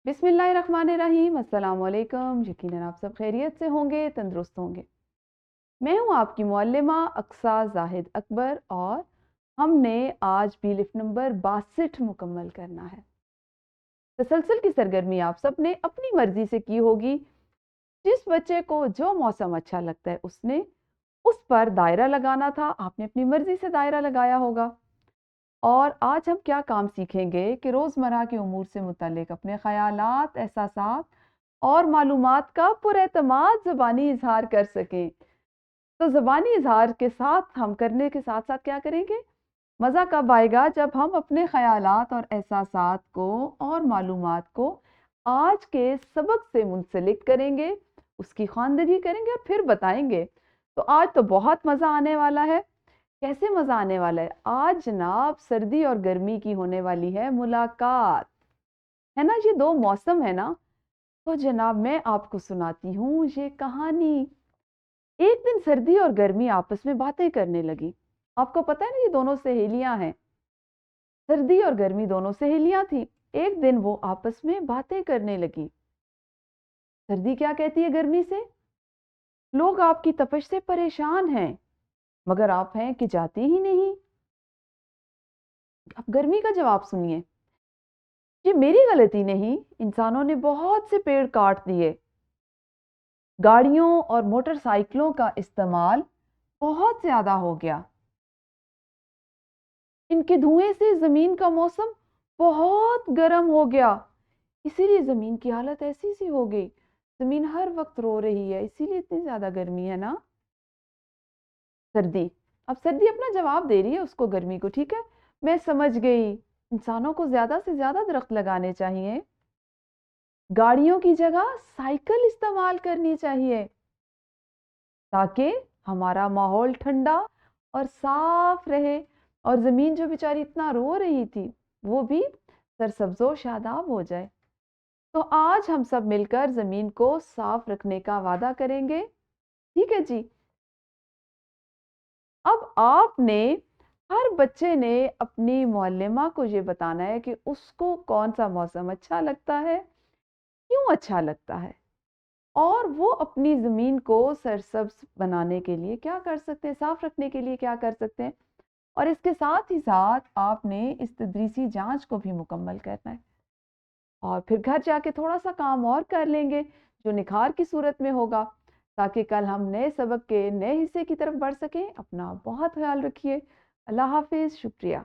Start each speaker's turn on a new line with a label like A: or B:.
A: बिस्मिल्लाहिर्रहमानिर्रहीम। अस्सलाम वालेकुम। यकीनन आप सब खैरियत से होंगे, तंदुरुस्त होंगे। मैं हूँ आपकी मुअल्लिमा अक्सा जाहिद अकबर और हमने आज बीलिफ नंबर 62 मुकम्मल करना है। तसलसल की सरगर्मी आप सब ने अपनी मर्जी से की होगी। जिस बच्चे को जो मौसम अच्छा लगता है उसने उस पर दायरा लगाना था, आपने अपनी मर्जी से दायरा लगाया होगा। और आज हम क्या काम सीखेंगे कि रोज़मर्रा के उमूर से मुतल्लिक अपने ख़यालात, एहसासात और मालूमात का पुरएतमाद ज़बानी इज़हार कर सकें। तो ज़बानी इज़हार के साथ हम करने के साथ-साथ क्या करेंगे? मज़ा कब आएगा जब हम अपने ख़यालात और एहसासात को और मालूमात को आज के सबक से मुंसलिक करेंगे, उसकी ख़्वानदगी करेंगे और फिर बताएँगे। तो आज तो बहुत मज़ा आने वाला है। कैसे मज़ा आने वाला है? आज जनाब सर्दी और गर्मी की होने वाली है मुलाकात। है ना? ये 2 मौसम है ना? तो जनाब मैं आपको सुनाती हूँ ये कहानी। एक दिन सर्दी और गर्मी आपस में बातें करने लगी। आपको पता है ना ये दोनों सहेलियाँ हैं। सर्दी और गर्मी दोनों सहेलियाँ थीं। एक दिन वो आपस में बातें करने लगी। सर्दी क्या कहती है गर्मी से? लोग आपकी तपिश से परेशान हैं, मगर आप हैं कि जाती ही नहीं। अब गर्मी का जवाब सुनिए। ये मेरी गलती नहीं, इंसानों ने बहुत से पेड़ काट दिए। गाड़ियों और मोटरसाइकिलों का इस्तेमाल बहुत ज़्यादा हो गया। इनके धुएं से ज़मीन का मौसम बहुत गर्म हो गया। इसीलिए ज़मीन की हालत ऐसी सी हो गई। ज़मीन हर वक्त रो रही है, इसीलिए इतनी ज़्यादा गर्मी है ना। सर्दी, अब सर्दी अपना जवाब दे रही है उसको गर्मी को। ठीक है, मैं समझ गई। इंसानों को ज़्यादा से ज़्यादा दरख्त लगाने चाहिए। गाड़ियों की जगह साइकिल इस्तेमाल करनी चाहिए ताकि हमारा माहौल ठंडा और साफ रहे और ज़मीन जो बेचारी इतना रो रही थी वो भी सरसब्जो शादाब हो जाए। तो आज हम सब मिलकर ज़मीन को साफ रखने का वादा करेंगे। ठीक है जी। अब आपने हर बच्चे ने अपनी मुअल्लिमा को ये बताना है कि उसको कौन सा मौसम अच्छा लगता है, क्यों अच्छा लगता है और वो अपनी ज़मीन को सरसब्ज बनाने के लिए क्या कर सकते हैं, साफ रखने के लिए क्या कर सकते हैं। और इसके साथ ही साथ आपने इस तदरीसी जांच को भी मुकम्मल करना है और फिर घर जाके थोड़ा सा काम और कर लेंगे जो निखार की सूरत में होगा, ताकि कल हम नए सबक के नए हिस्से की तरफ बढ़ सकें। अपना बहुत ख्याल रखिए। अल्लाह हाफिज़। शुक्रिया।